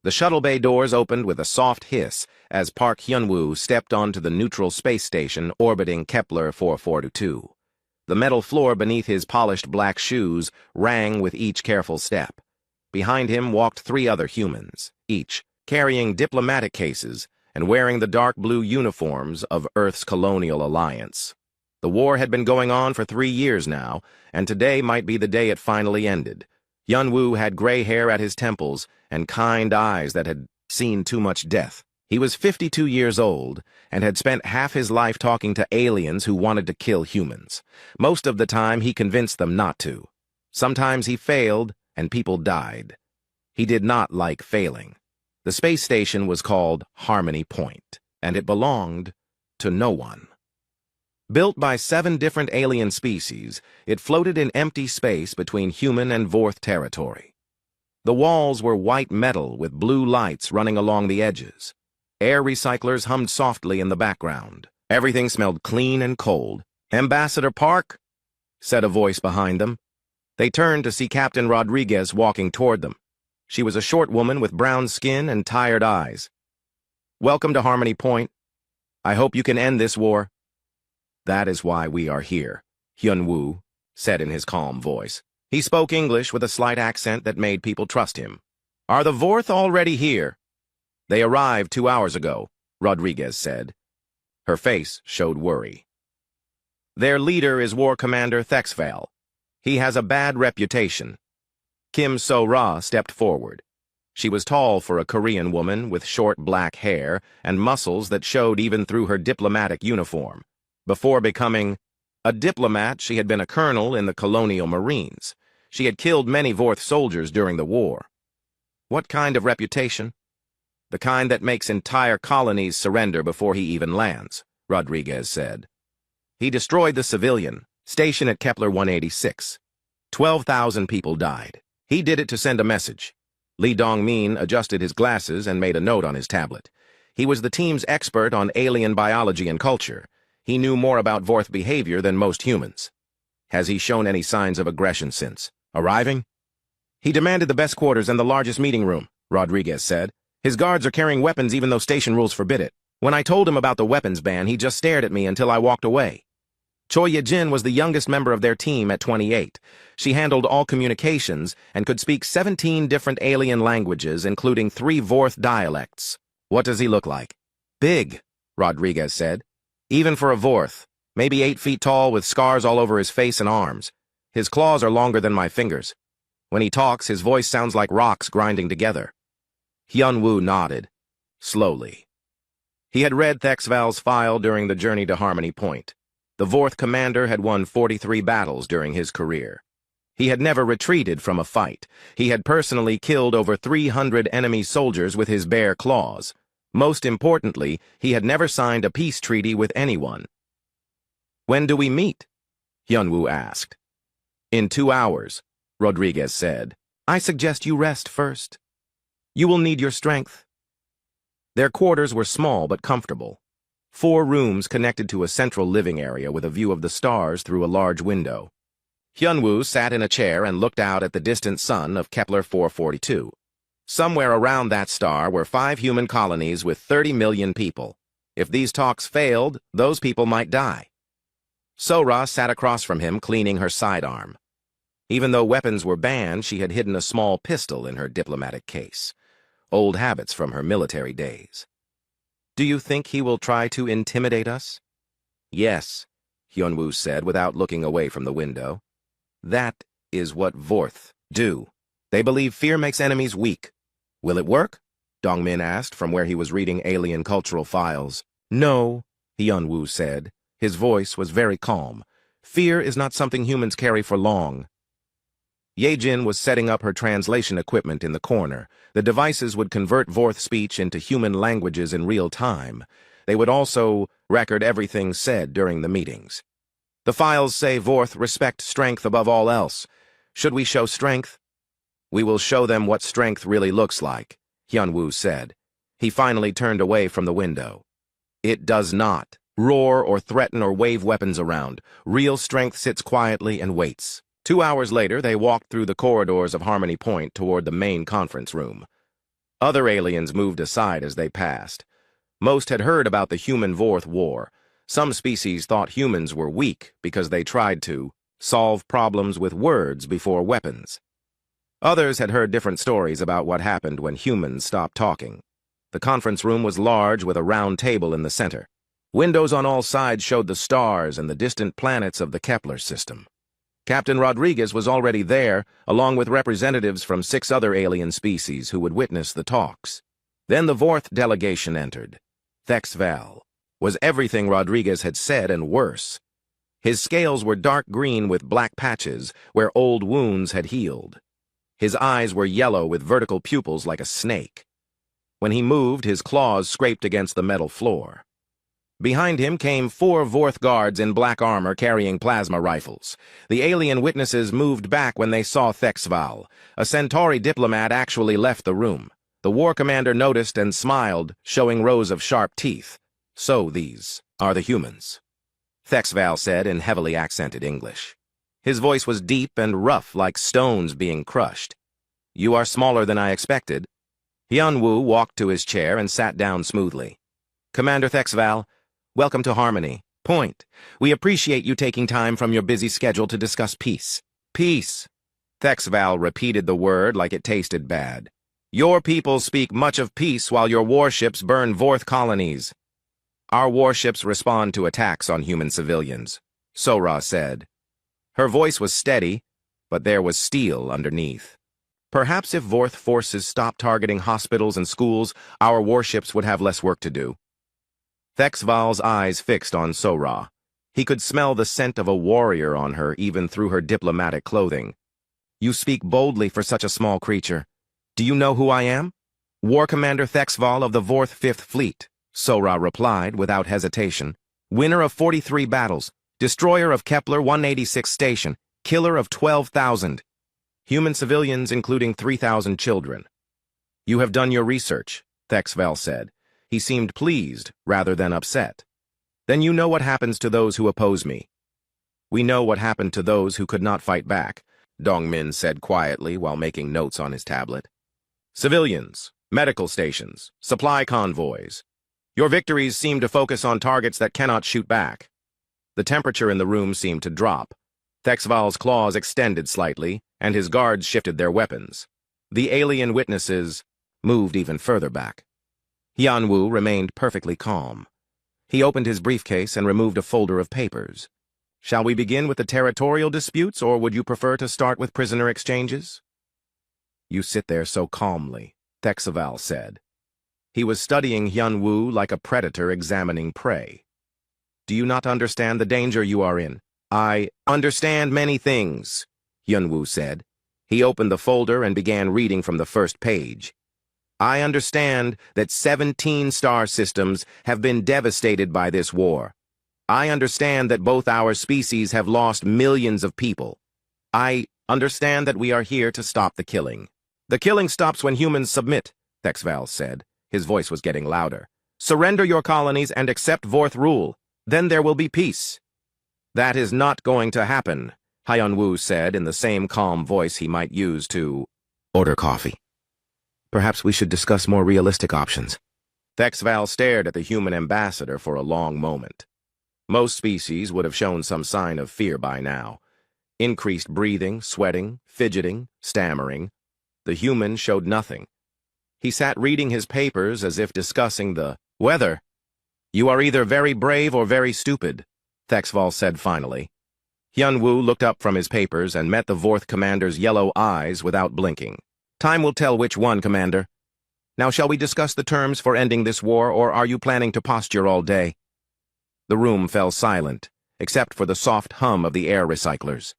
The shuttle bay doors opened with a soft hiss as Park Hyun-woo stepped onto the neutral space station orbiting Kepler 442. The metal floor beneath his polished black shoes rang with each careful step. Behind him walked three other humans, each carrying diplomatic cases and wearing the dark blue uniforms of Earth's colonial alliance. The war had been going on for 3 years now, and today might be the day it finally ended. Hyun-woo had gray hair at his temples and kind eyes that had seen too much death. He was 52 years old and had spent half his life talking to aliens who wanted to kill humans. Most of the time, he convinced them not to. Sometimes he failed, and people died. He did not like failing. The space station was called Harmony Point, and it belonged to no one. Built by 7 different alien species, it floated in empty space between human and Vorth territory. The walls were white metal with blue lights running along the edges. Air recyclers hummed softly in the background. Everything smelled clean and cold. "Ambassador Park?" said a voice behind them. They turned to see Captain Rodriguez walking toward them. She was a short woman with brown skin and tired eyes. "Welcome to Harmony Point. I hope you can end this war." "That is why we are here," Hyun-woo said in his calm voice. He spoke English with a slight accent that made people trust him. "Are the Vorth already here?" "They arrived 2 hours ago," Rodriguez said. Her face showed worry. "Their leader is War Commander HFY. He has a bad reputation." Kim So-ra stepped forward. She was tall for a Korean woman with short black hair and muscles that showed even through her diplomatic uniform. Before becoming a diplomat, she had been a colonel in the colonial marines. She had killed many Vorth soldiers during the war. "What kind of reputation?" "The kind that makes entire colonies surrender before he even lands," Rodriguez said. "He destroyed the civilian station at Kepler 186. 12,000 people died. He did it to send a message." Lee Dong-min adjusted his glasses and made a note on his tablet. He was the team's expert on alien biology and culture. He knew more about Vorth behavior than most humans. "Has he shown any signs of aggression since arriving?" "He demanded the best quarters and the largest meeting room," Rodriguez said. "His guards are carrying weapons even though station rules forbid it. When I told him about the weapons ban, he just stared at me until I walked away." Choi Ye-jin was the youngest member of their team at 28. She handled all communications and could speak 17 different alien languages, including 3 Vorth dialects. "What does he look like?" "Big," Rodriguez said. "Even for a Vorth, maybe 8 feet tall with scars all over his face and arms. His claws are longer than my fingers. When he talks, his voice sounds like rocks grinding together." Hyun-woo nodded, slowly. He had read HFY's file during the journey to Harmony Point. The Vorth commander had won 43 battles during his career. He had never retreated from a fight. He had personally killed over 300 enemy soldiers with his bare claws. Most importantly, he had never signed a peace treaty with anyone. "When do we meet?" Hyun-woo asked. "In 2 hours," Rodriguez said. "I suggest you rest first. You will need your strength." Their quarters were small but comfortable. 4 rooms connected to a central living area with a view of the stars through a large window. Hyun-woo sat in a chair and looked out at the distant sun of Kepler 442. Somewhere around that star were 5 human colonies with 30 million people. If these talks failed, those people might die. So-ra sat across from him, cleaning her sidearm. Even though weapons were banned, she had hidden a small pistol in her diplomatic case. Old habits from her military days. "Do you think he will try to intimidate us?" "Yes," Hyun-woo said without looking away from the window. "That is what Vorth do. They believe fear makes enemies weak." "Will it work?" Dong-min asked from where he was reading alien cultural files. "No," Hyun-woo said. His voice was very calm. "Fear is not something humans carry for long." Ye-jin was setting up her translation equipment in the corner. The devices would convert Vorth speech into human languages in real time. They would also record everything said during the meetings. "The files say Vorth respect strength above all else. Should we show strength?" "We will show them what strength really looks like," Hyun-woo said. He finally turned away from the window. "It does not roar or threaten or wave weapons around. Real strength sits quietly and waits." 2 hours later, they walked through the corridors of Harmony Point toward the main conference room. Other aliens moved aside as they passed. Most had heard about the human-Vorth war. Some species thought humans were weak because they tried to solve problems with words before weapons. Others had heard different stories about what happened when humans stopped talking. The conference room was large with a round table in the center. Windows on all sides showed the stars and the distant planets of the Kepler system. Captain Rodriguez was already there, along with representatives from 6 other alien species who would witness the talks. Then the Vorth delegation entered. HFY was everything Rodriguez had said and worse. His scales were dark green with black patches where old wounds had healed. His eyes were yellow with vertical pupils like a snake. When he moved, his claws scraped against the metal floor. Behind him came 4 Vorth guards in black armor carrying plasma rifles. The alien witnesses moved back when they saw HFY. A Centauri diplomat actually left the room. The war commander noticed and smiled, showing rows of sharp teeth. "So these are the humans," HFY said in heavily accented English. His voice was deep and rough like stones being crushed. "You are smaller than I expected." Hyunwoo walked to his chair and sat down smoothly. "Commander HFY, welcome to Harmony. Point. We appreciate you taking time from your busy schedule to discuss peace." "Peace." HFY repeated the word like it tasted bad. "Your people speak much of peace while your warships burn Vorth colonies." "Our warships respond to attacks on human civilians," Sora said. Her voice was steady, but there was steel underneath. "Perhaps if Vorth forces stopped targeting hospitals and schools, our warships would have less work to do." HFY's eyes fixed on Sora. He could smell the scent of a warrior on her even through her diplomatic clothing. "You speak boldly for such a small creature. Do you know who I am?" "War Commander HFY of the Vorth 5th Fleet," Sora replied without hesitation. "Winner of 43 battles, destroyer of Kepler 186 station, killer of 12,000. Human civilians including 3,000 children." "You have done your research," HFY said. He seemed pleased rather than upset. "Then you know what happens to those who oppose me." "We know what happened to those who could not fight back," Dongmin said quietly while making notes on his tablet. "Civilians, medical stations, supply convoys. Your victories seem to focus on targets that cannot shoot back." The temperature in the room seemed to drop. HFY's claws extended slightly, and his guards shifted their weapons. The alien witnesses moved even further back. Hyunwoo remained perfectly calm. He opened his briefcase and removed a folder of papers. "Shall we begin with the territorial disputes, or would you prefer to start with prisoner exchanges?" "You sit there so calmly," HFY said. He was studying Hyunwoo like a predator examining prey. "Do you not understand the danger you are in?" "I understand many things," Hyunwoo said. He opened the folder and began reading from the first page. "I understand that 17 star systems have been devastated by this war. I understand that both our species have lost millions of people. I understand that we are here to stop the killing." "The killing stops when humans submit," HFY said. His voice was getting louder. "Surrender your colonies and accept Vorth rule. Then there will be peace." "That is not going to happen," Hyunwoo said in the same calm voice he might use to order coffee. "Perhaps we should discuss more realistic options." HFY stared at the human ambassador for a long moment. Most species would have shown some sign of fear by now. Increased breathing, sweating, fidgeting, stammering. The human showed nothing. He sat reading his papers as if discussing the weather. "You are either very brave or very stupid," HFY said finally. Hyunwoo looked up from his papers and met the Vorth commander's yellow eyes without blinking. "Time will tell which one, Commander. Now shall we discuss the terms for ending this war, or are you planning to posture all day?" The room fell silent, except for the soft hum of the air recyclers.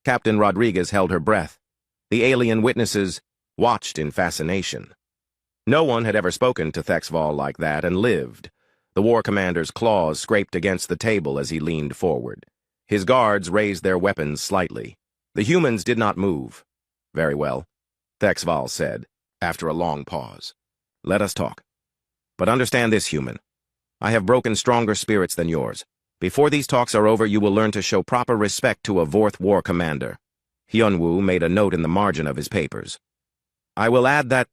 Captain Rodriguez held her breath. The alien witnesses watched in fascination. No one had ever spoken to HFY like that and lived. The war commander's claws scraped against the table as he leaned forward. His guards raised their weapons slightly. The humans did not move. "Very well," HFY said, after a long pause. "Let us talk. But understand this, human. I have broken stronger spirits than yours. Before these talks are over, you will learn to show proper respect to a Vorth war commander." Hyunwoo made a note in the margin of his papers. "I will add that..."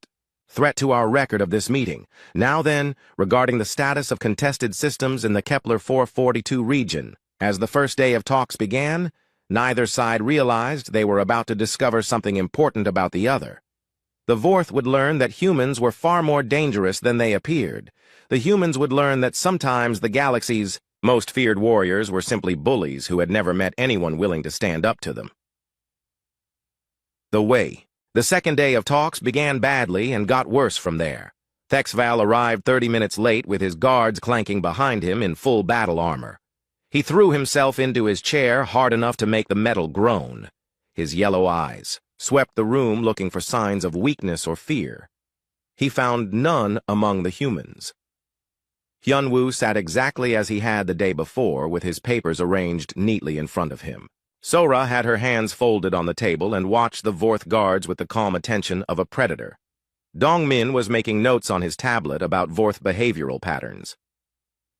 threat to our record of this meeting. Now then, regarding the status of contested systems in the Kepler 442 region. As the first day of talks began, neither side realized they were about to discover something important about the other. The Vorth would learn that humans were far more dangerous than they appeared. The humans would learn that sometimes the galaxy's most feared warriors were simply bullies who had never met anyone willing to stand up to them. The second day of talks began badly and got worse from there. Thexval arrived 30 minutes late with his guards clanking behind him in full battle armor. He threw himself into his chair hard enough to make the metal groan. His yellow eyes swept the room looking for signs of weakness or fear. He found none among the humans. Hyunwoo sat exactly as he had the day before, with his papers arranged neatly in front of him. Sora had her hands folded on the table and watched the Vorth guards with the calm attention of a predator. Dongmin was making notes on his tablet about Vorth behavioral patterns.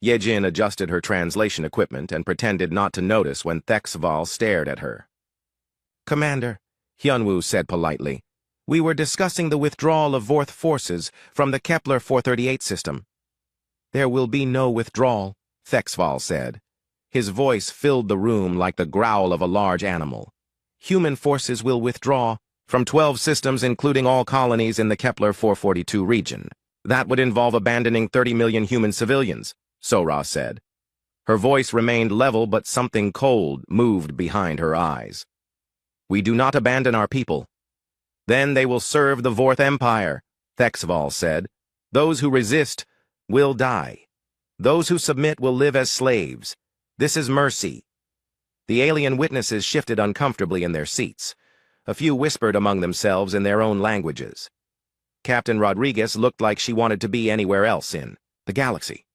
Yejin adjusted her translation equipment and pretended not to notice when Thexval stared at her. "Commander," Hyunwoo said politely, "we were discussing the withdrawal of Vorth forces from the Kepler 438 system." "There will be no withdrawal," Thexval said. His voice filled the room like the growl of a large animal. "Human forces will withdraw from 12 systems, including all colonies in the Kepler 442 region. That would involve abandoning 30 million human civilians," Sora said. Her voice remained level, but something cold moved behind her eyes. "We do not abandon our people. Then they will serve the Vorth Empire," Thexval said. "Those who resist will die. Those who submit will live as slaves. This is mercy." The alien witnesses shifted uncomfortably in their seats. A few whispered among themselves in their own languages. Captain Rodriguez looked like she wanted to be anywhere else in the galaxy.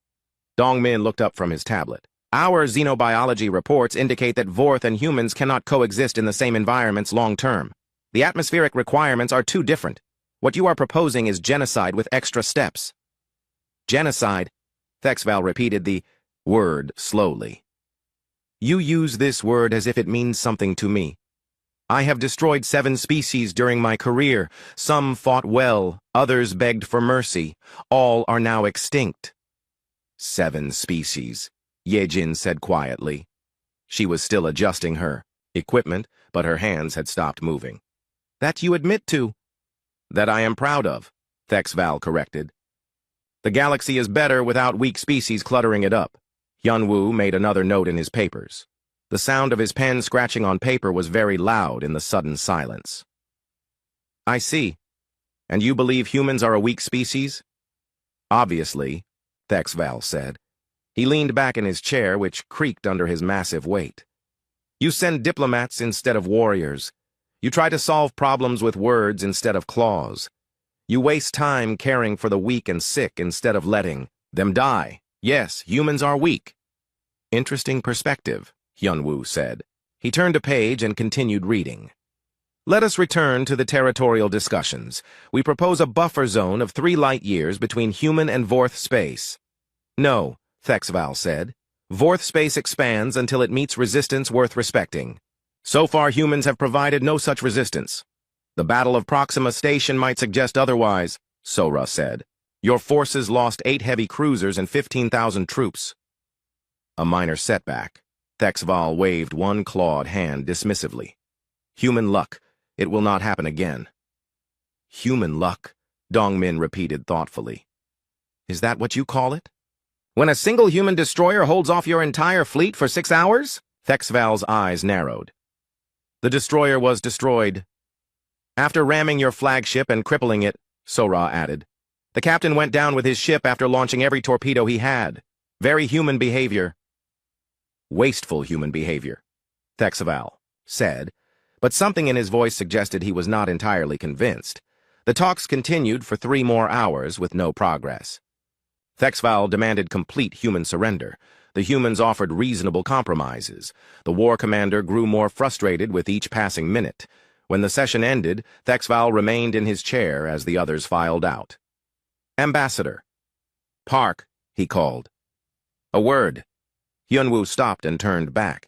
Dongmin looked up from his tablet. "Our xenobiology reports indicate that Vorth and humans cannot coexist in the same environments long-term. The atmospheric requirements are too different. What you are proposing is genocide with extra steps." "Genocide," Thexval repeated the word slowly. "You use this word as if it means something to me. I have destroyed 7 species during my career. Some fought well, others begged for mercy. All are now extinct." 7 species, Yejin said quietly. She was still adjusting her equipment, but her hands had stopped moving. "That you admit to." "That I am proud of," Thexval corrected. "The galaxy is better without weak species cluttering it up." Hyunwoo made another note in his papers. The sound of his pen scratching on paper was very loud in the sudden silence. "I see. And you believe humans are a weak species?" "Obviously," Thexval said. He leaned back in his chair, which creaked under his massive weight. "You send diplomats instead of warriors. You try to solve problems with words instead of claws. You waste time caring for the weak and sick instead of letting them die. Yes, humans are weak." "Interesting perspective," Hyunwoo said. He turned a page and continued reading. "Let us return to the territorial discussions. We propose a buffer zone of 3 light years between human and Vorth space." "No," Thexval said. "Vorth space expands until it meets resistance worth respecting. So far, humans have provided no such resistance. The Battle of Proxima Station might suggest otherwise," Sora said. "Your forces lost 8 heavy cruisers and 15,000 troops." "A minor setback." Thexval waved one clawed hand dismissively. "Human luck. It will not happen again." "Human luck," Dongmin repeated thoughtfully. "Is that what you call it? When a single human destroyer holds off your entire fleet for 6 hours?" Thexval's eyes narrowed. "The destroyer was destroyed. After ramming your flagship and crippling it," Sora added. "The captain went down with his ship after launching every torpedo he had. Very human behavior." "Wasteful human behavior," Thexval said, but something in his voice suggested he was not entirely convinced. The talks continued for 3 more hours with no progress. Thexval demanded complete human surrender. The humans offered reasonable compromises. The war commander grew more frustrated with each passing minute. When the session ended, Thexval remained in his chair as the others filed out. "Ambassador." "Park," he called. "A word." Hyunwoo stopped and turned back.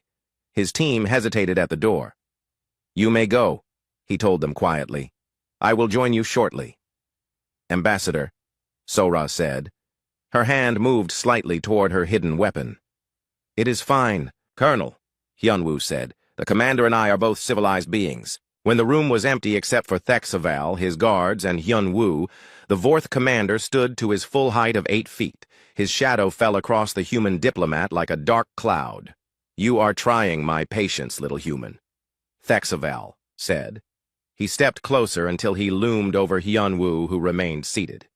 His team hesitated at the door. "You may go," he told them quietly. "I will join you shortly." Ambassador, Sora said. Her hand moved slightly toward her hidden weapon. It is fine, Colonel, Hyunwoo said. The commander and I are both civilized beings. When the room was empty except for Thexaval, his guards, and Hyunwoo, the Vorth commander stood to his full height of 8 feet. His shadow fell across the human diplomat like a dark cloud. You are trying my patience, little human, Thexaval said. He stepped closer until he loomed over Hyunwoo, who remained seated.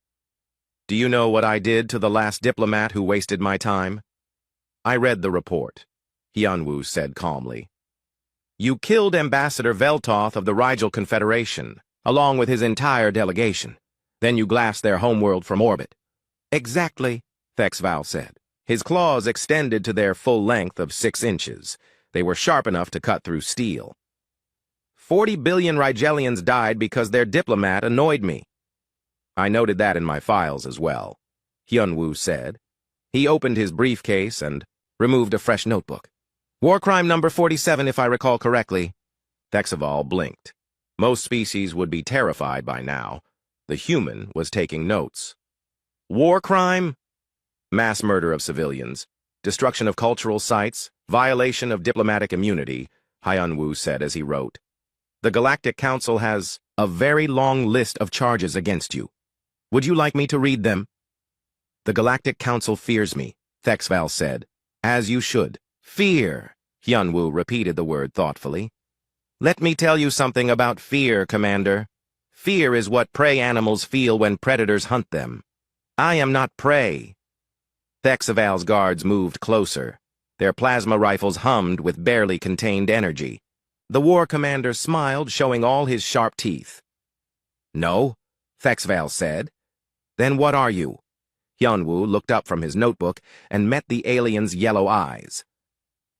Do you know what I did to the last diplomat who wasted my time? I read the report, Hyunwoo said calmly. You killed Ambassador Veltoth of the Rigel Confederation, along with his entire delegation. Then you glassed their homeworld from orbit. Exactly, Thexaval said. His claws extended to their full length of 6 inches. They were sharp enough to cut through steel. 40 billion Rigelians died because their diplomat annoyed me. I noted that in my files as well, Hyunwoo said. He opened his briefcase and removed a fresh notebook. War crime number 47, if I recall correctly. Thexaval blinked. Most species would be terrified by now. The human was taking notes. War crime? Mass murder of civilians, destruction of cultural sites, violation of diplomatic immunity, Hyunwoo said as he wrote. The Galactic Council has a very long list of charges against you. Would you like me to read them? The Galactic Council fears me, Thexaval said. As you should. Fear, Hyunwoo repeated the word thoughtfully. Let me tell you something about fear, Commander. Fear is what prey animals feel when predators hunt them. I am not prey. Thexaval's guards moved closer. Their plasma rifles hummed with barely contained energy. The war commander smiled, showing all his sharp teeth. No, Thexaval said. Then what are you? Hyunwoo looked up from his notebook and met the alien's yellow eyes.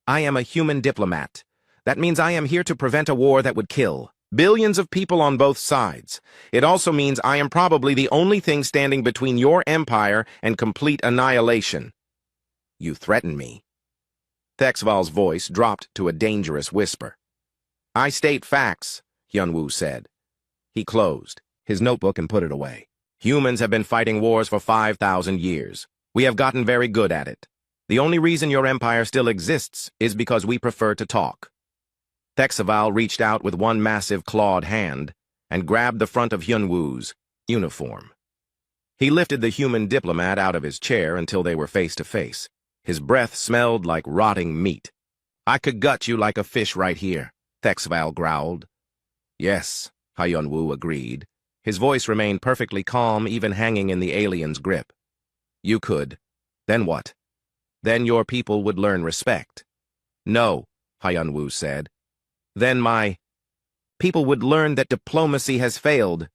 I am a human diplomat. That means I am here to prevent a war that would kill billions of people on both sides. It also means I am probably the only thing standing between your empire and complete annihilation. You threaten me. Thexaval's voice dropped to a dangerous whisper. I state facts, Hyunwoo said. He closed his notebook and put it away. Humans have been fighting wars for 5,000 years. We have gotten very good at it. The only reason your empire still exists is because we prefer to talk. Thexaval reached out with one massive clawed hand and grabbed the front of Hyunwoo's uniform. He lifted the human diplomat out of his chair until they were face to face. His breath smelled like rotting meat. I could gut you like a fish right here, Thexaval growled. Yes, Hyunwoo agreed. His voice remained perfectly calm, even hanging in the alien's grip. You could. Then what? Then your people would learn respect. No, Hyunwoo said. Then my people would learn that diplomacy has failed.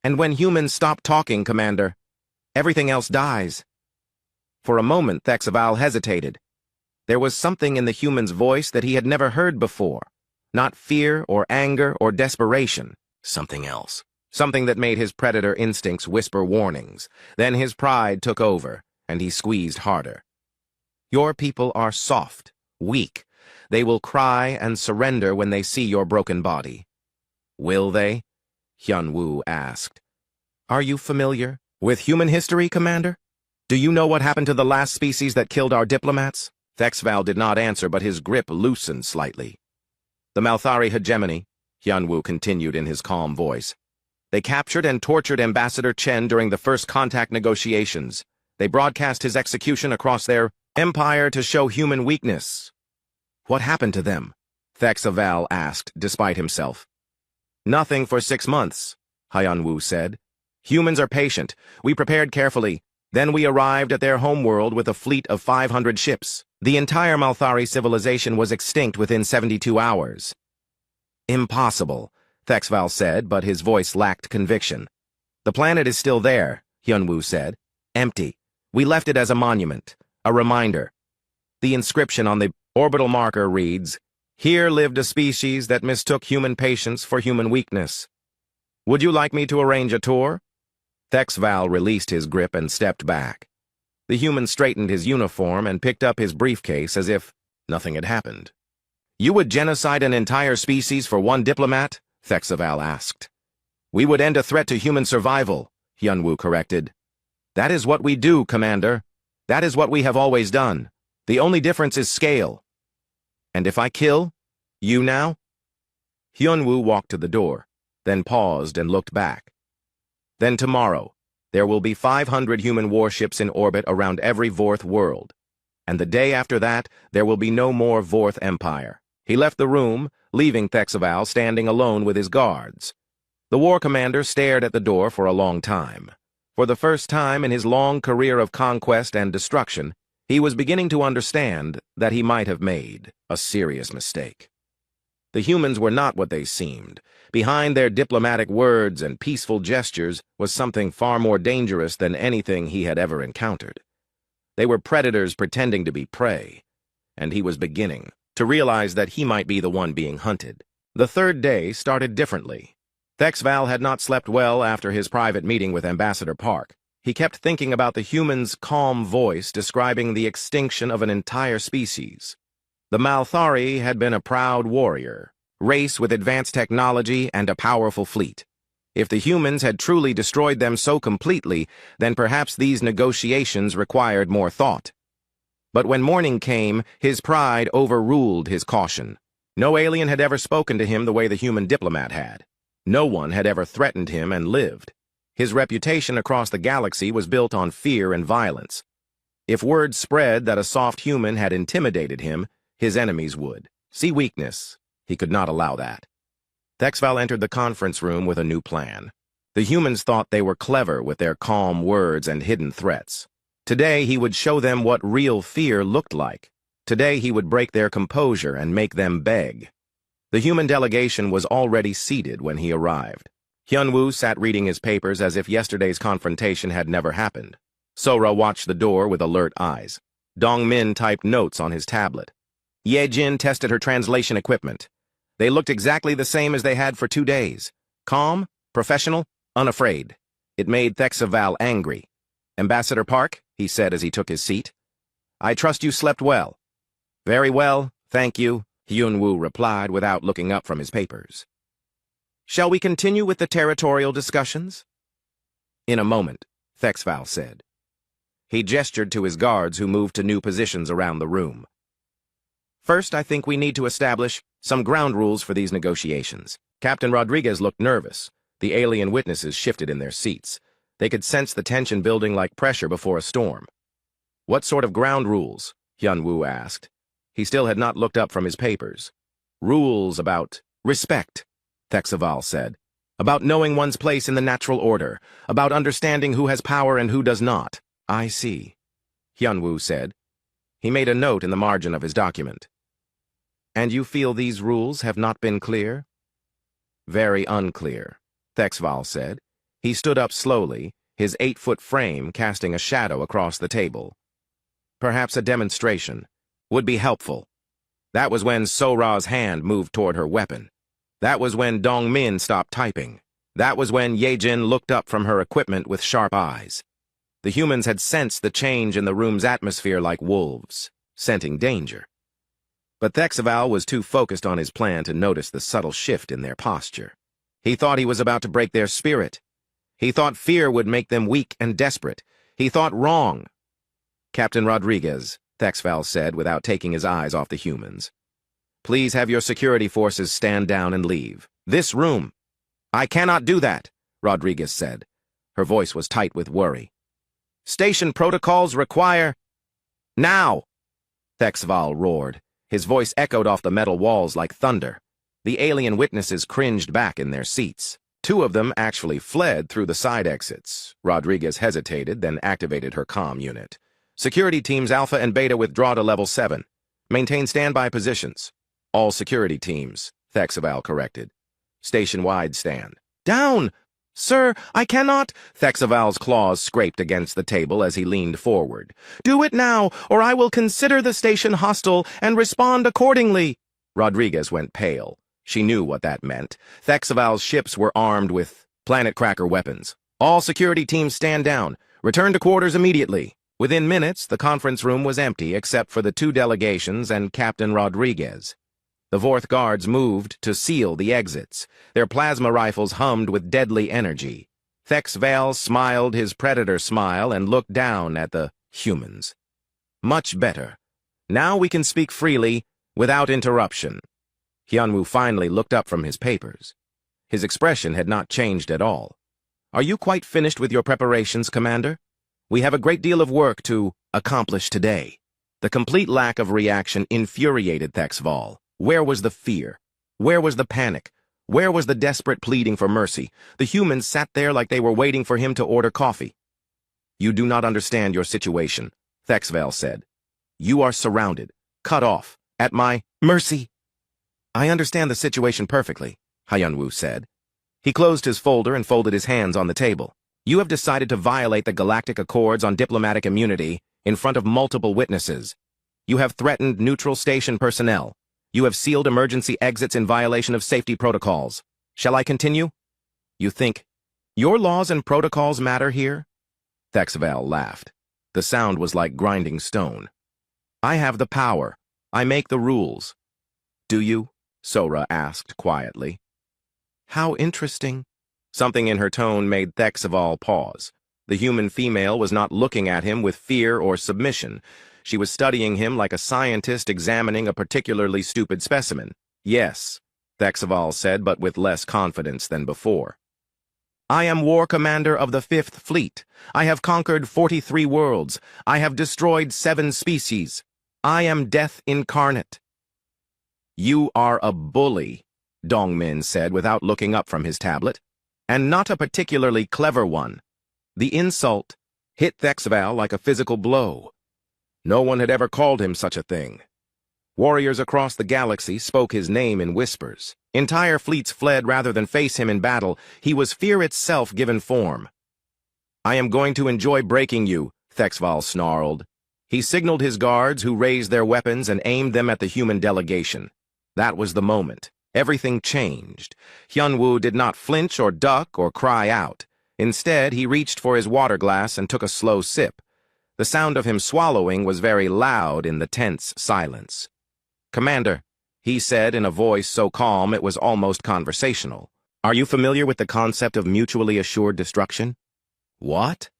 And when humans stop talking, Commander, everything else dies. For a moment, Thexaval hesitated. There was something in the human's voice that he had never heard before. Not fear or anger or desperation. Something else. Something that made his predator instincts whisper warnings. Then his pride took over, and he squeezed harder. Your people are soft, weak. They will cry and surrender when they see your broken body. Will they? Hyunwoo asked. Are you familiar with human history, Commander? Do you know what happened to the last species that killed our diplomats? Thexaval did not answer, but his grip loosened slightly. The Malthari hegemony, Hyunwoo continued in his calm voice. They captured and tortured Ambassador Chen during the first contact negotiations. They broadcast his execution across their empire to show human weakness. What happened to them? Thexaval asked, despite himself. Nothing for 6 months, Hyunwoo said. Humans are patient. We prepared carefully. Then we arrived at their homeworld with a fleet of 500 ships. The entire Malthari civilization was extinct within 72 hours. Impossible, Thexaval said, but his voice lacked conviction. The planet is still there, Hyunwoo said. Empty. We left it as a monument, a reminder. The inscription on the orbital marker reads, Here lived a species that mistook human patience for human weakness. Would you like me to arrange a tour? Thexaval released his grip and stepped back. The human straightened his uniform and picked up his briefcase as if nothing had happened. You would genocide an entire species for one diplomat? Thexaval asked. We would end a threat to human survival, Hyunwoo corrected. That is what we do, Commander. That is what we have always done. The only difference is scale. And if I kill? You now? Hyunwoo walked to the door, then paused and looked back. Then tomorrow, there will be 500 human warships in orbit around every Vorth world. And the day after that, there will be no more Vorth Empire. He left the room, leaving Thexaval standing alone with his guards. The war commander stared at the door for a long time. For the first time in his long career of conquest and destruction, he was beginning to understand that he might have made a serious mistake. The humans were not what they seemed. Behind their diplomatic words and peaceful gestures was something far more dangerous than anything he had ever encountered. They were predators pretending to be prey, and he was beginning to realize that he might be the one being hunted. The third day started differently. Thexval had not slept well after his private meeting with Ambassador Park. He kept thinking about the human's calm voice describing the extinction of an entire species. The Malthari had been a proud warrior, race with advanced technology and a powerful fleet. If the humans had truly destroyed them so completely, then perhaps these negotiations required more thought. But when morning came, his pride overruled his caution. No alien had ever spoken to him the way the human diplomat had. No one had ever threatened him and lived. His reputation across the galaxy was built on fear and violence. If word spread that a soft human had intimidated him, his enemies would see weakness. He could not allow that. Thexval entered the conference room with a new plan. The humans thought they were clever with their calm words and hidden threats. Today he would show them what real fear looked like. Today he would break their composure and make them beg. The human delegation was already seated when he arrived. Hyunwoo sat reading his papers as if yesterday's confrontation had never happened. Sora watched the door with alert eyes. Dongmin typed notes on his tablet. Yejin tested her translation equipment. They looked exactly the same as they had for 2 days. Calm, professional, unafraid. It made Thexaval angry. Ambassador Park, he said as he took his seat. I trust you slept well. Very well, thank you, Hyunwoo replied without looking up from his papers. Shall we continue with the territorial discussions? In a moment, Thexval said. He gestured to his guards who moved to new positions around the room. First, I think we need to establish some ground rules for these negotiations. Captain Rodriguez looked nervous. The alien witnesses shifted in their seats. They could sense the tension building like pressure before a storm. What sort of ground rules? Hyunwoo asked. He still had not looked up from his papers. Rules about respect, Thexaval said. About knowing one's place in the natural order. About understanding who has power and who does not. I see, Hyunwoo said. He made a note in the margin of his document. And you feel these rules have not been clear? Very unclear, Thexval said. He stood up slowly, his 8-foot frame casting a shadow across the table. Perhaps a demonstration would be helpful. That was when Sora's hand moved toward her weapon. That was when Dongmin stopped typing. That was when Yejin looked up from her equipment with sharp eyes. The humans had sensed the change in the room's atmosphere like wolves, scenting danger. But Thexaval was too focused on his plan to notice the subtle shift in their posture. He thought he was about to break their spirit. He thought fear would make them weak and desperate. He thought wrong. Captain Rodriguez, Thexval said without taking his eyes off the humans. Please have your security forces stand down and leave. This room. I cannot do that, Rodriguez said. Her voice was tight with worry. Station protocols require... Now! Thexval roared. His voice echoed off the metal walls like thunder. The alien witnesses cringed back in their seats. 2 of them actually fled through the side exits. Rodriguez hesitated, then activated her comm unit. Security teams Alpha and Beta withdraw to level 7. Maintain standby positions. All security teams, Thexaval corrected. Station-wide stand. Down! Sir, I cannot! Thexaval's claws scraped against the table as he leaned forward. Do it now, or I will consider the station hostile and respond accordingly. Rodriguez went pale. She knew what that meant. Thexaval's ships were armed with planet cracker weapons. All security teams stand down. Return to quarters immediately. Within minutes, the conference room was empty except for the 2 delegations and Captain Rodriguez. The Vorth guards moved to seal the exits. Their plasma rifles hummed with deadly energy. Thexval smiled his predator smile and looked down at the humans. Much better. Now we can speak freely, without interruption. Hyunwoo finally looked up from his papers. His expression had not changed at all. Are you quite finished with your preparations, Commander? We have a great deal of work to accomplish today. The complete lack of reaction infuriated Thexval. Where was the fear? Where was the panic? Where was the desperate pleading for mercy? The humans sat there like they were waiting for him to order coffee. You do not understand your situation, Thexval said. You are surrounded, cut off, at my mercy. I understand the situation perfectly, Hyunwoo said. He closed his folder and folded his hands on the table. You have decided to violate the Galactic Accords on diplomatic immunity in front of multiple witnesses. You have threatened neutral station personnel. You have sealed emergency exits in violation of safety protocols. Shall I continue? You think your laws and protocols matter here? Thexval laughed. The sound was like grinding stone. I have the power. I make the rules. Do you? Sora asked quietly. How interesting. Something in her tone made Thexval pause. The human female was not looking at him with fear or submission. She was studying him like a scientist examining a particularly stupid specimen. Yes, Thexval said, but with less confidence than before. I am War Commander of the 5th Fleet. I have conquered 43 worlds. I have destroyed 7 species. I am death incarnate. You are a bully, Dongmin said without looking up from his tablet, and not a particularly clever one. The insult hit Thexval like a physical blow. No one had ever called him such a thing. Warriors across the galaxy spoke his name in whispers. Entire fleets fled rather than face him in battle. He was fear itself given form. I am going to enjoy breaking you, Thexval snarled. He signaled his guards, who raised their weapons and aimed them at the human delegation. That was the moment. Everything changed. Hyunwoo did not flinch or duck or cry out. Instead, he reached for his water glass and took a slow sip. The sound of him swallowing was very loud in the tense silence. Commander, he said in a voice so calm it was almost conversational. Are you familiar with the concept of mutually assured destruction? What?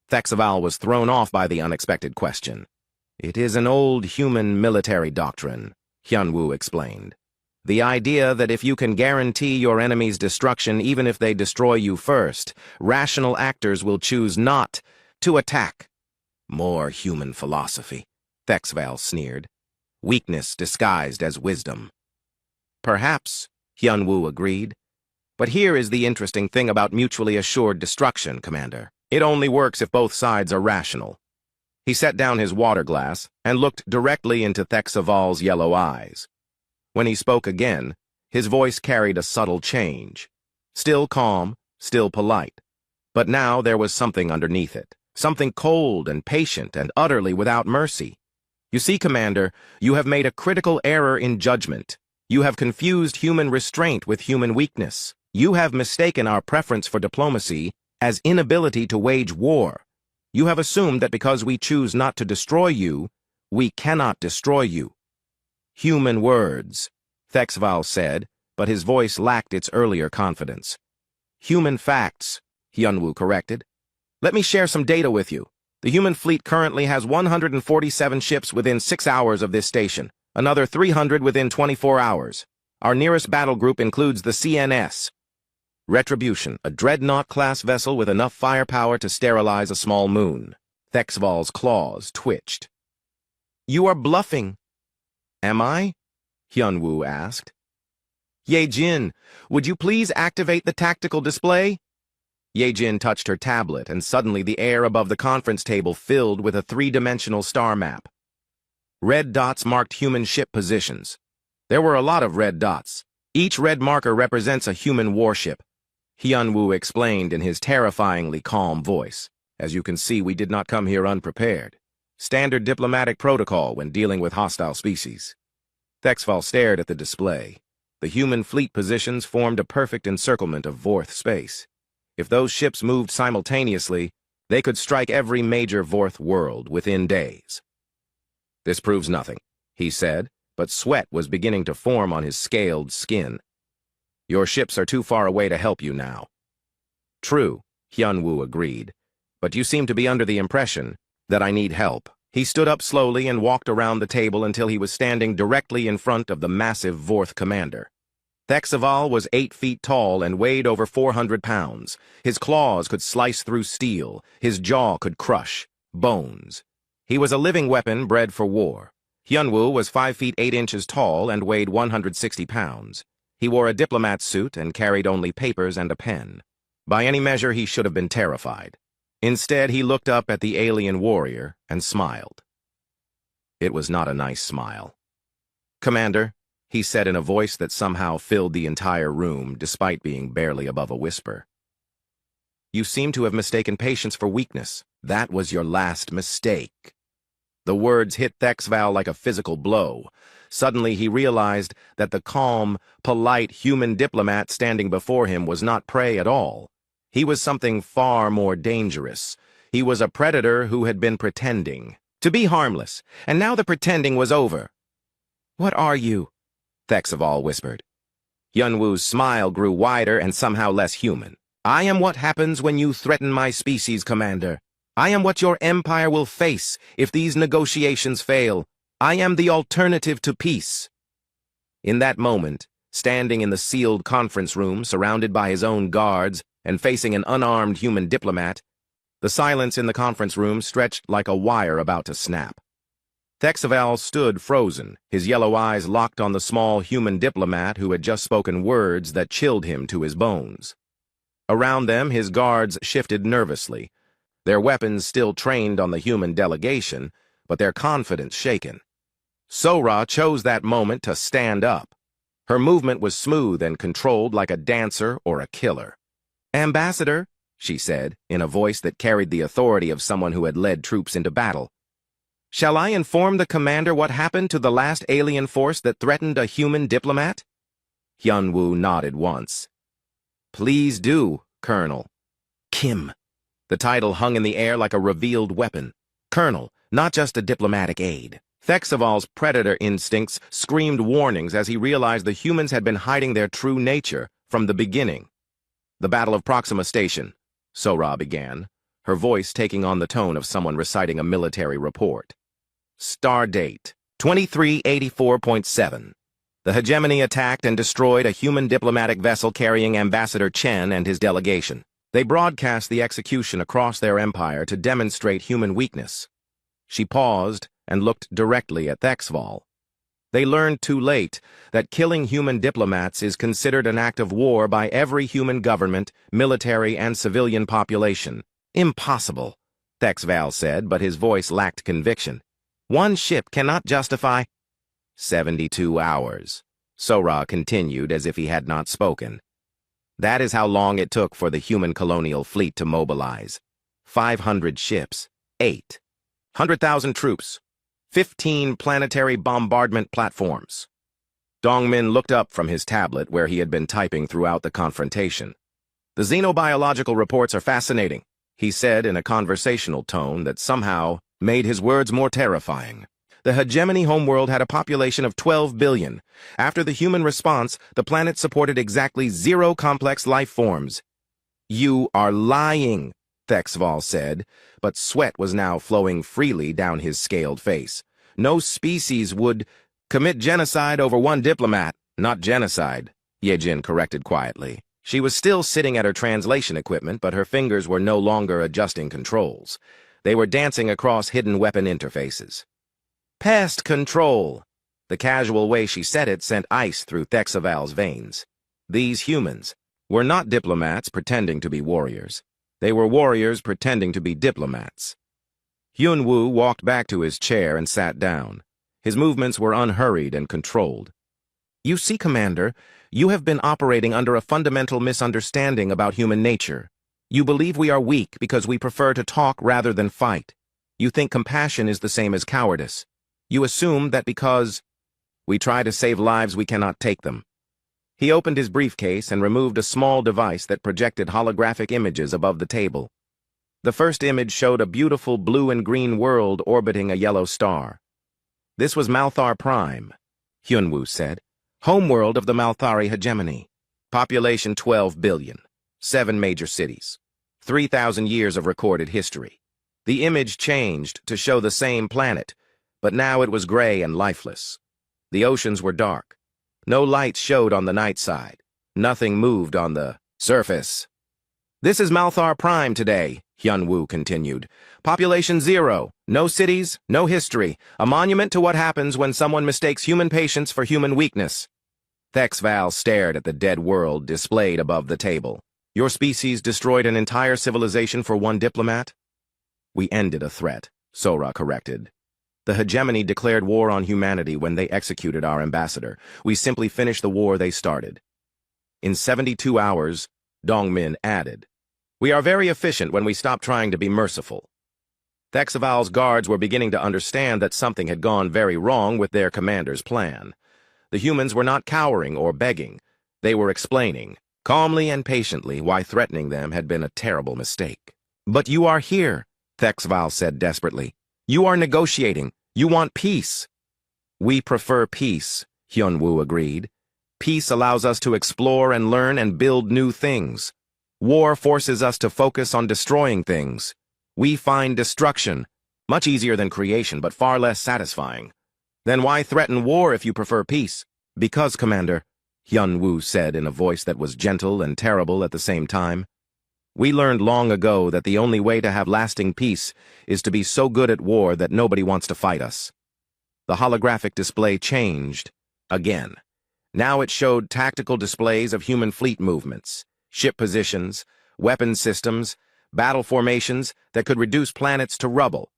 Thexval was thrown off by the unexpected question. It is an old human military doctrine, Hyunwoo explained. The idea that if you can guarantee your enemy's destruction even if they destroy you first, rational actors will choose not to attack. More human philosophy, Thexval sneered. Weakness disguised as wisdom. Perhaps, Hyunwoo agreed. But here is the interesting thing about mutually assured destruction, Commander. It only works if both sides are rational. He set down his water glass and looked directly into Thexval's yellow eyes. When he spoke again, his voice carried a subtle change. Still calm, still polite. But now there was something underneath it. Something cold and patient and utterly without mercy. You see, Commander, you have made a critical error in judgment. You have confused human restraint with human weakness. You have mistaken our preference for diplomacy as inability to wage war. You have assumed that because we choose not to destroy you, we cannot destroy you. Human words, Thexval said, but his voice lacked its earlier confidence. Human facts, Hyunwoo corrected. Let me share some data with you. The human fleet currently has 147 ships within 6 hours of this station, another 300 within 24 hours. Our nearest battle group includes the CNS. Retribution, a dreadnought-class vessel with enough firepower to sterilize a small moon. Thexval's claws twitched. You are bluffing. Am I? Hyunwoo asked. Ye-jin, would you please activate the tactical display? Ye-jin touched her tablet, and suddenly the air above the conference table filled with a 3-dimensional star map. Red dots marked human ship positions. There were a lot of red dots. Each red marker represents a human warship. Hyunwoo explained in his terrifyingly calm voice. As you can see, we did not come here unprepared. Standard diplomatic protocol when dealing with hostile species. Thexval stared at the display. The human fleet positions formed a perfect encirclement of Vorth space. If those ships moved simultaneously, they could strike every major Vorth world within days. This proves nothing, he said, but sweat was beginning to form on his scaled skin. Your ships are too far away to help you now. True, Hyunwoo agreed. But you seem to be under the impression that I need help. He stood up slowly and walked around the table until he was standing directly in front of the massive Vorth commander. Thexaval was 8 feet tall and weighed over 400 pounds. His claws could slice through steel. His jaw could crush bones. He was a living weapon bred for war. Hyunwoo was 5 feet 8 inches tall and weighed 160 pounds. He wore a diplomat suit and carried only papers and a pen. By any measure, he should have been terrified. Instead, he looked up at the alien warrior and smiled. It was not a nice smile. "Commander," he said in a voice that somehow filled the entire room, despite being barely above a whisper. "You seem to have mistaken patience for weakness. That was your last mistake." The words hit Thexval like a physical blow. Suddenly he realized that the calm, polite human diplomat standing before him was not prey at all. He was something far more dangerous. He was a predator who had been pretending to be harmless, and now the pretending was over. "What are you?" Thexaval whispered. Hyunwoo's smile grew wider and somehow less human. "I am what happens when you threaten my species, Commander. I am what your empire will face if these negotiations fail. I am the alternative to peace." In that moment, standing in the sealed conference room, surrounded by his own guards and facing an unarmed human diplomat, the silence in the conference room stretched like a wire about to snap. Thexaval stood frozen, his yellow eyes locked on the small human diplomat who had just spoken words that chilled him to his bones. Around them, his guards shifted nervously, their weapons still trained on the human delegation, but their confidence shaken. Sora chose that moment to stand up. Her movement was smooth and controlled like a dancer or a killer. "Ambassador," she said, in a voice that carried the authority of someone who had led troops into battle, "shall I inform the commander what happened to the last alien force that threatened a human diplomat?" Hyunwoo nodded once. "Please do, Colonel." Kim. The title hung in the air like a revealed weapon. Colonel, not just a diplomatic aide. Thexaval's predator instincts screamed warnings as he realized the humans had been hiding their true nature from the beginning. "The Battle of Proxima Station," Sora began, her voice taking on the tone of someone reciting a military report. "Star date, 2384.7. The hegemony attacked and destroyed a human diplomatic vessel carrying Ambassador Chen and his delegation. They broadcast the execution across their empire to demonstrate human weakness." She paused and looked directly at Thexval. "They learned too late that killing human diplomats is considered an act of war by every human government, military, and civilian population." "Impossible," Thexval said, but his voice lacked conviction. "One ship cannot justify—" 72 hours, Sora continued as if he had not spoken. That is how long it took for the human colonial fleet to mobilize. 500 ships, 800,000 troops, 15 planetary bombardment platforms. Dongmin looked up from his tablet where he had been typing throughout the confrontation. "The xenobiological reports are fascinating," he said in a conversational tone that somehow made his words more terrifying. "The hegemony homeworld had a population of 12 billion. After the human response, the planet supported exactly 0 complex life forms." "You are lying," Thexval said, but sweat was now flowing freely down his scaled face. "No species would commit genocide over one diplomat." "Not genocide," Yejin corrected quietly. She was still sitting at her translation equipment, but her fingers were no longer adjusting controls. They were dancing across hidden weapon interfaces. "Pest control." The casual way she said it sent ice through Thexaval's veins. These humans were not diplomats pretending to be warriors. They were warriors pretending to be diplomats. Hyunwoo walked back to his chair and sat down. His movements were unhurried and controlled. "You see, Commander, you have been operating under a fundamental misunderstanding about human nature. You believe we are weak because we prefer to talk rather than fight. You think compassion is the same as cowardice. You assume that because we try to save lives, we cannot take them." He opened his briefcase and removed a small device that projected holographic images above the table. The first image showed a beautiful blue and green world orbiting a yellow star. "This was Malthar Prime," Hyunwoo said. "Homeworld of the Malthari hegemony. Population 12 billion. 7 major cities. 3,000 years of recorded history. The image changed to show the same planet, but now it was gray and lifeless. The oceans were dark. No lights showed on the night side. Nothing moved on the surface. "This is Malthar Prime today," Hyun-woo continued. "Population 0, no cities, no history, a monument to what happens when someone mistakes human patience for human weakness." Thexval stared at the dead world displayed above the table. "Your species destroyed an entire civilization for one diplomat?" "We ended a threat," Sora corrected. "The hegemony declared war on humanity when they executed our ambassador. We simply finished the war they started." "In 72 hours, Dongmin added. "We are very efficient when we stop trying to be merciful." Thexval's guards were beginning to understand that something had gone very wrong with their commander's plan. The humans were not cowering or begging. They were explaining, calmly and patiently, why threatening them had been a terrible mistake. "But you are here," Thexval said desperately. "You are negotiating. You want peace." "We prefer peace," Hyun-woo agreed. "Peace allows us to explore and learn and build new things. War forces us to focus on destroying things. We find destruction, much easier than creation, but far less satisfying. Then why threaten war if you prefer peace?" "Because, Commander," Hyun-woo said in a voice that was gentle and terrible at the same time, "we learned long ago that the only way to have lasting peace is to be so good at war that nobody wants to fight us." The holographic display changed again. Now it showed tactical displays of human fleet movements, ship positions, weapon systems, battle formations that could reduce planets to rubble.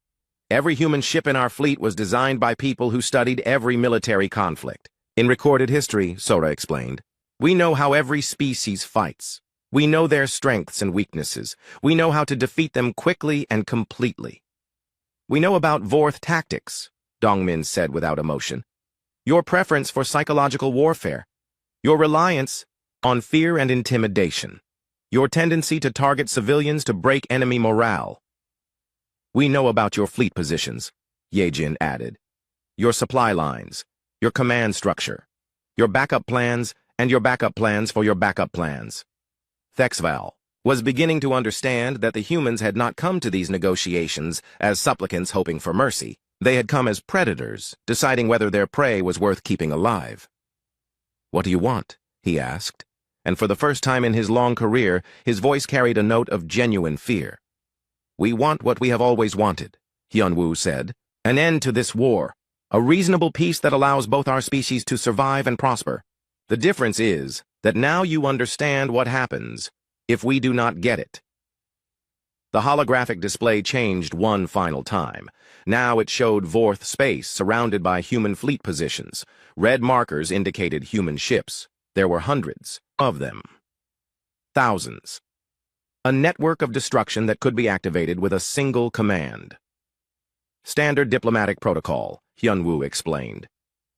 Every human ship in our fleet was designed by people who studied every military conflict. "In recorded history," Sora explained, "we know how every species fights. We know their strengths and weaknesses. We know how to defeat them quickly and completely." "We know about Vorth tactics," Dongmin said without emotion. "Your preference for psychological warfare. Your reliance on fear and intimidation. Your tendency to target civilians to break enemy morale. We know about your fleet positions," Yejin added. "Your supply lines, your command structure, your backup plans, and your backup plans for your backup plans." Thexval was beginning to understand that the humans had not come to these negotiations as supplicants hoping for mercy. They had come as predators, deciding whether their prey was worth keeping alive. "What do you want?" he asked, and for the first time in his long career, his voice carried a note of genuine fear. "We want what we have always wanted," Hyun-woo said. "An end to this war. A reasonable peace that allows both our species to survive and prosper. The difference is that now you understand what happens if we do not get it." The holographic display changed one final time. Now it showed Vorth space surrounded by human fleet positions. Red markers indicated human ships. There were hundreds of them. Thousands. A network of destruction that could be activated with a single command. "Standard diplomatic protocol," Hyun-woo explained.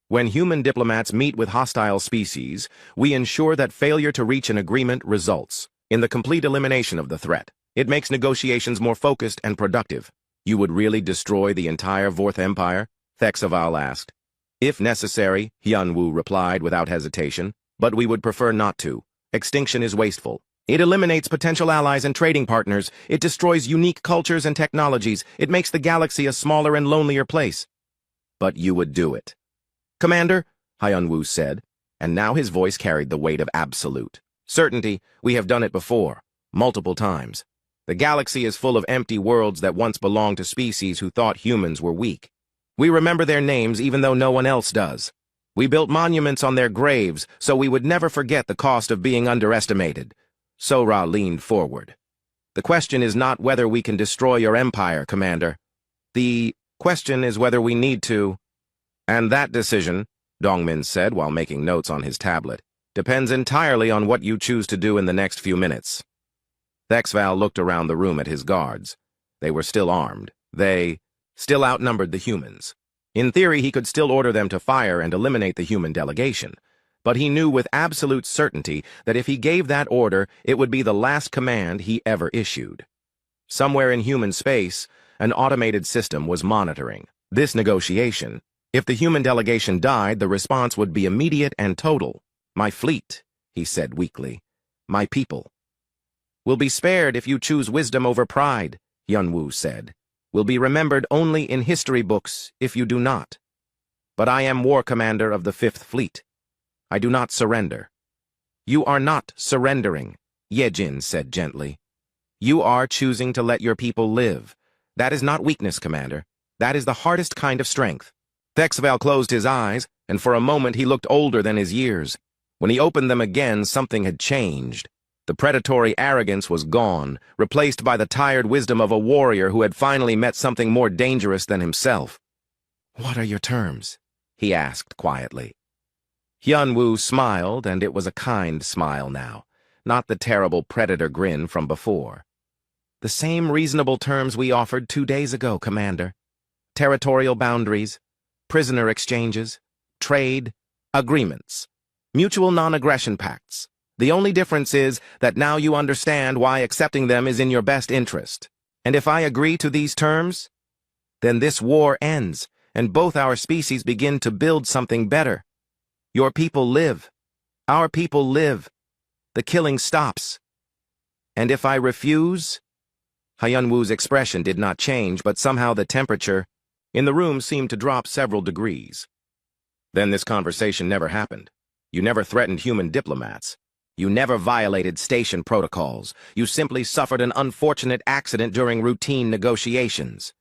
"When human diplomats meet with hostile species, we ensure that failure to reach an agreement results in the complete elimination of the threat. It makes negotiations more focused and productive." "You would really destroy the entire Vorth Empire?" Thexval asked. "If necessary," Hyun-woo replied without hesitation, "but we would prefer not to. Extinction is wasteful. It eliminates potential allies and trading partners. It destroys unique cultures and technologies. It makes the galaxy a smaller and lonelier place." "But you would do it." "Commander," Hyun-woo said, and now his voice carried the weight of absolute certainty. "We have done it before, multiple times. The galaxy is full of empty worlds that once belonged to species who thought humans were weak. We remember their names even though no one else does. We built monuments on their graves so we would never forget the cost of being underestimated." Sora leaned forward. "The question is not whether we can destroy your empire, Commander. The question is whether we need to. And that decision," Dongmin said while making notes on his tablet, "depends entirely on what you choose to do in the next few minutes." Thexval looked around the room at his guards. They were still armed. They still outnumbered the humans. In theory, he could still order them to fire and eliminate the human delegation. But he knew with absolute certainty that if he gave that order, it would be the last command he ever issued. Somewhere in human space, an automated system was monitoring this negotiation. If the human delegation died, the response would be immediate and total. "My fleet," he said weakly. "My people." will be spared if you choose wisdom over pride, Yunwu said. Will be remembered only in history books if you do not. But I am war commander of the Fifth Fleet. I do not surrender. You are not surrendering, Yejin said gently. You are choosing to let your people live. That is not weakness, Commander. That is the hardest kind of strength. Thexval closed his eyes, and for a moment he looked older than his years. When he opened them again, something had changed. The predatory arrogance was gone, replaced by the tired wisdom of a warrior who had finally met something more dangerous than himself. What are your terms? He asked quietly. Hyunwoo smiled, and it was a kind smile now, not the terrible predator grin from before. The same reasonable terms we offered 2 days ago, Commander. Territorial boundaries, prisoner exchanges, trade, agreements, mutual non-aggression pacts. The only difference is that now you understand why accepting them is in your best interest. And if I agree to these terms, then this war ends, and both our species begin to build something better. Your people live. Our people live. The killing stops. And if I refuse? Hyunwoo's expression did not change, but somehow the temperature in the room seemed to drop several degrees. Then this conversation never happened. You never threatened human diplomats. You never violated station protocols. You simply suffered an unfortunate accident during routine negotiations.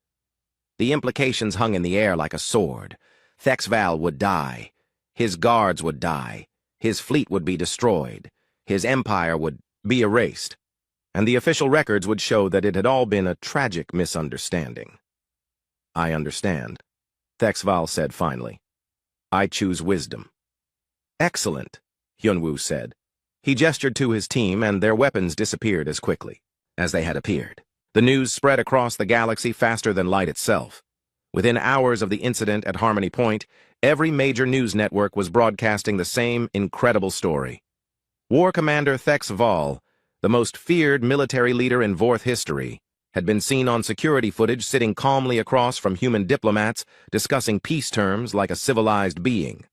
The implications hung in the air like a sword. Thexval would die. His guards would die. His fleet would be destroyed. His empire would be erased. And the official records would show that it had all been a tragic misunderstanding. I understand, Thexval said finally. I choose wisdom. Excellent, Hyunwoo said. He gestured to his team, and their weapons disappeared as quickly as they had appeared. The news spread across the galaxy faster than light itself. Within hours of the incident at Harmony Point, every major news network was broadcasting the same incredible story. War Commander Thexval, the most feared military leader in Vorth history, had been seen on security footage sitting calmly across from human diplomats, discussing peace terms like a civilized being.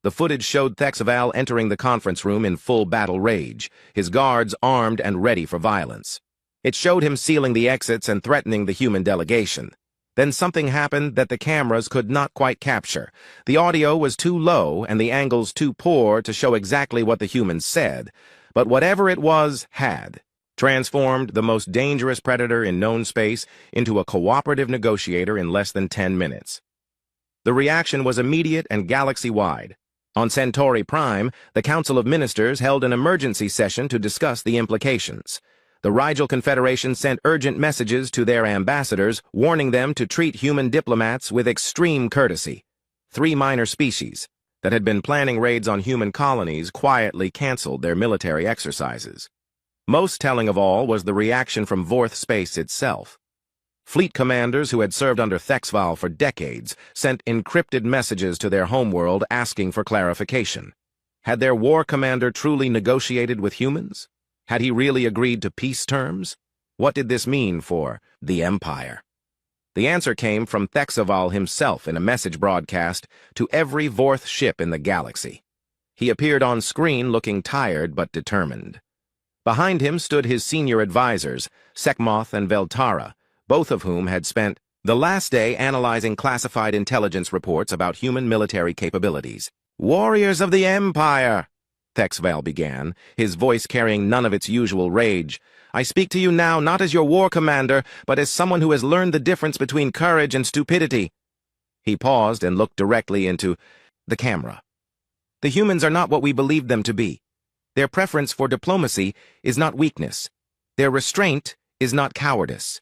The footage showed Thexval entering the conference room in full battle rage, his guards armed and ready for violence. It showed him sealing the exits and threatening the human delegation. Then something happened that the cameras could not quite capture. The audio was too low and the angles too poor to show exactly what the humans said, but whatever it was had transformed the most dangerous predator in known space into a cooperative negotiator in less than 10 minutes. The reaction was immediate and galaxy-wide. On Centauri Prime, the Council of Ministers held an emergency session to discuss the implications. The Rigel Confederation sent urgent messages to their ambassadors, warning them to treat human diplomats with extreme courtesy. 3 minor species that had been planning raids on human colonies quietly canceled their military exercises. Most telling of all was the reaction from Vorth space itself. Fleet commanders who had served under Thexval for decades sent encrypted messages to their homeworld asking for clarification. Had their war commander truly negotiated with humans? Had he really agreed to peace terms? What did this mean for the Empire? The answer came from Thexval himself in a message broadcast to every Vorth ship in the galaxy. He appeared on screen looking tired but determined. Behind him stood his senior advisors, Sekhmoth and Veltara, both of whom had spent the last day analyzing classified intelligence reports about human military capabilities. "Warriors of the Empire," Thexval began, his voice carrying none of its usual rage. "I speak to you now not as your war commander, but as someone who has learned the difference between courage and stupidity." He paused and looked directly into the camera. "The humans are not what we believed them to be. Their preference for diplomacy is not weakness. Their restraint is not cowardice.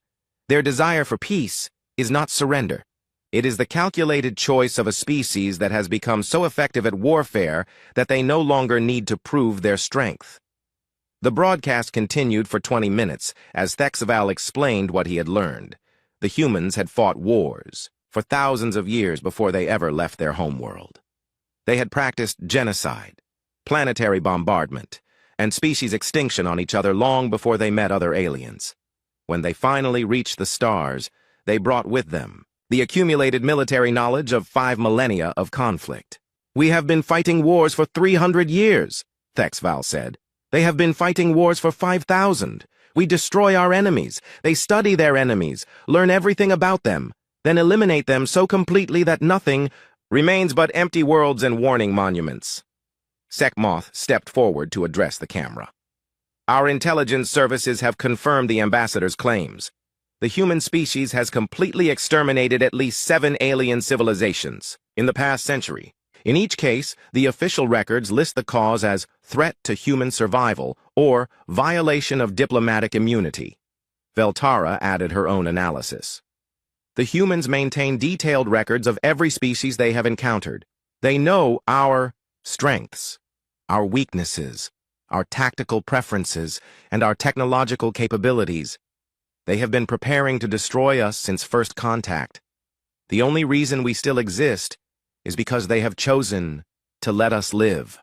Their desire for peace is not surrender. It is the calculated choice of a species that has become so effective at warfare that they no longer need to prove their strength." The broadcast continued for 20 minutes as Thexval explained what he had learned. The humans had fought wars for thousands of years before they ever left their homeworld. They had practiced genocide, planetary bombardment, and species extinction on each other long before they met other aliens. When they finally reached the stars, they brought with them the accumulated military knowledge of 5 millennia of conflict. "We have been fighting wars for 300 years, Thexval said. "They have been fighting wars for 5,000. We destroy our enemies. They study their enemies, learn everything about them, then eliminate them so completely that nothing remains but empty worlds and warning monuments. Sekhmoth stepped forward to address the camera. Our intelligence services have confirmed the ambassador's claims. The human species has completely exterminated at least 7 alien civilizations in the past century. In each case, the official records list the cause as threat to human survival or violation of diplomatic immunity. Veltara added her own analysis. The humans maintain detailed records of every species they have encountered. They know our strengths, our weaknesses, our tactical preferences, and our technological capabilities. They have been preparing to destroy us since first contact. The only reason we still exist is because they have chosen to let us live.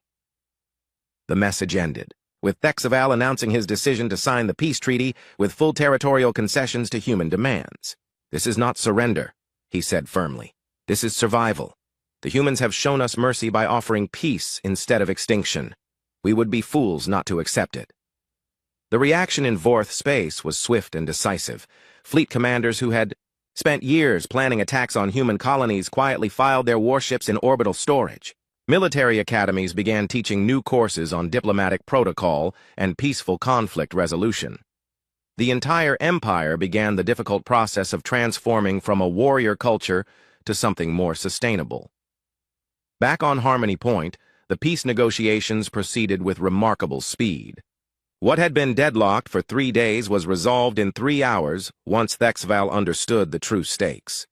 The message ended, with Thexval announcing his decision to sign the peace treaty with full territorial concessions to human demands. This is not surrender, he said firmly. This is survival. The humans have shown us mercy by offering peace instead of extinction. We would be fools not to accept it. The reaction in Vorth space was swift and decisive. Fleet commanders who had spent years planning attacks on human colonies quietly filed their warships in orbital storage. Military academies began teaching new courses on diplomatic protocol and peaceful conflict resolution. The entire empire began the difficult process of transforming from a warrior culture to something more sustainable. Back on Harmony Point, the peace negotiations proceeded with remarkable speed. What had been deadlocked for 3 days was resolved in 3 hours once Thexval understood the true stakes.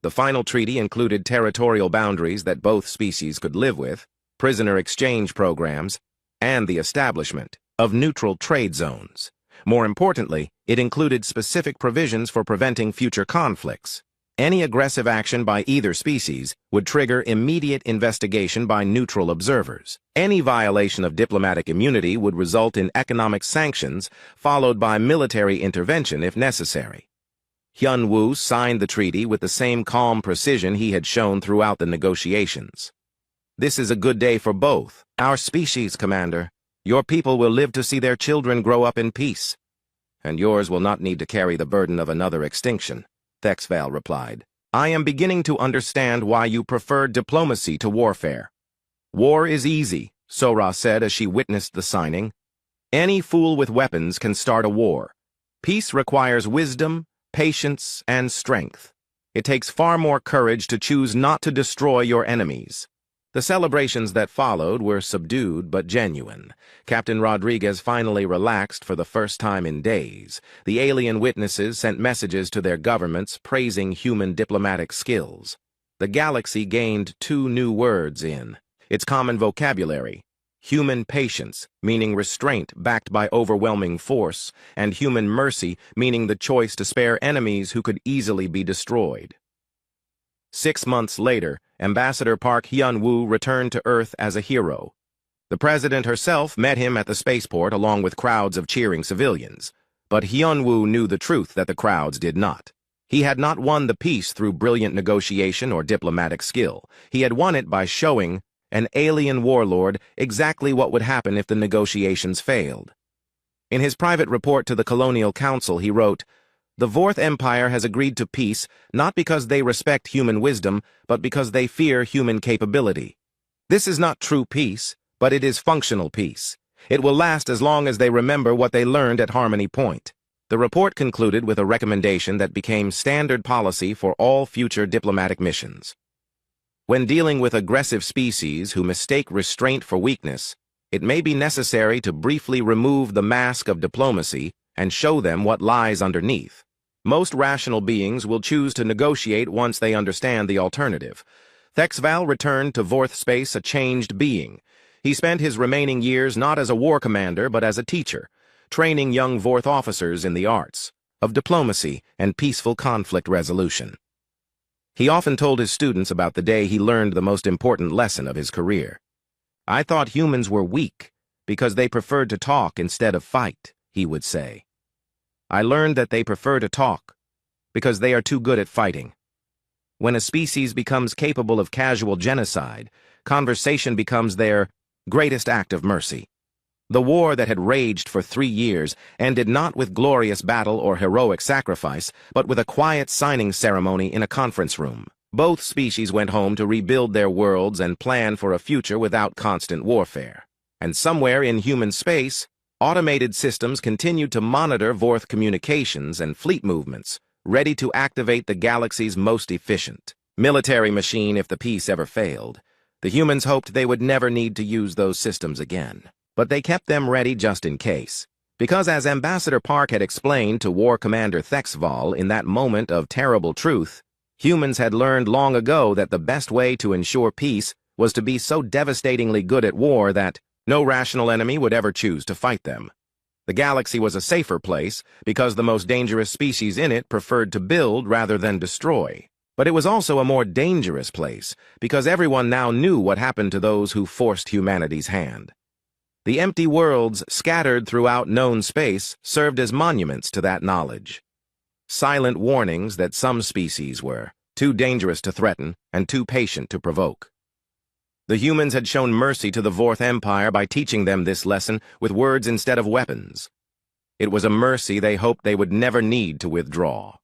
The final treaty included territorial boundaries that both species could live with, prisoner exchange programs, and the establishment of neutral trade zones. More importantly, it included specific provisions for preventing future conflicts. Any aggressive action by either species would trigger immediate investigation by neutral observers. Any violation of diplomatic immunity would result in economic sanctions, followed by military intervention if necessary. Hyun-woo signed the treaty with the same calm precision he had shown throughout the negotiations. This is a good day for both our species, Commander. Your people will live to see their children grow up in peace, and yours will not need to carry the burden of another extinction. Thexval replied. I am beginning to understand why you prefer diplomacy to warfare. War is easy, Sora said as she witnessed the signing. Any fool with weapons can start a war. Peace requires wisdom, patience, and strength. It takes far more courage to choose not to destroy your enemies. The celebrations that followed were subdued but genuine. Captain Rodriguez finally relaxed for the first time in days. The alien witnesses sent messages to their governments praising human diplomatic skills. The galaxy gained 2 new words in its common vocabulary: human patience, meaning restraint backed by overwhelming force, and human mercy, meaning the choice to spare enemies who could easily be destroyed. 6 months later, Ambassador Park Hyun-woo returned to Earth as a hero. The president herself met him at the spaceport along with crowds of cheering civilians. But Hyun-woo knew the truth that the crowds did not. He had not won the peace through brilliant negotiation or diplomatic skill. He had won it by showing an alien warlord exactly what would happen if the negotiations failed. In his private report to the Colonial Council, he wrote, "The Vorth Empire has agreed to peace not because they respect human wisdom, but because they fear human capability. This is not true peace, but it is functional peace. It will last as long as they remember what they learned at Harmony Point." The report concluded with a recommendation that became standard policy for all future diplomatic missions. When dealing with aggressive species who mistake restraint for weakness, it may be necessary to briefly remove the mask of diplomacy and show them what lies underneath. Most rational beings will choose to negotiate once they understand the alternative. Thexval returned to Vorth space a changed being. He spent his remaining years not as a war commander but as a teacher, training young Vorth officers in the arts of diplomacy and peaceful conflict resolution. He often told his students about the day he learned the most important lesson of his career. "I thought humans were weak because they preferred to talk instead of fight," he would say. "I learned that they prefer to talk because they are too good at fighting. When a species becomes capable of casual genocide, conversation becomes their greatest act of mercy." The war that had raged for 3 years ended not with glorious battle or heroic sacrifice, but with a quiet signing ceremony in a conference room. Both species went home to rebuild their worlds and plan for a future without constant warfare. And somewhere in human space, automated systems continued to monitor Vorth communications and fleet movements, ready to activate the galaxy's most efficient military machine if the peace ever failed. The humans hoped they would never need to use those systems again. But they kept them ready just in case. Because as Ambassador Park had explained to War Commander Thexval in that moment of terrible truth, humans had learned long ago that the best way to ensure peace was to be so devastatingly good at war that no rational enemy would ever choose to fight them. The galaxy was a safer place because the most dangerous species in it preferred to build rather than destroy. But it was also a more dangerous place because everyone now knew what happened to those who forced humanity's hand. The empty worlds scattered throughout known space served as monuments to that knowledge. Silent warnings that some species were too dangerous to threaten and too patient to provoke. The humans had shown mercy to the Vorth Empire by teaching them this lesson with words instead of weapons. It was a mercy they hoped they would never need to withdraw.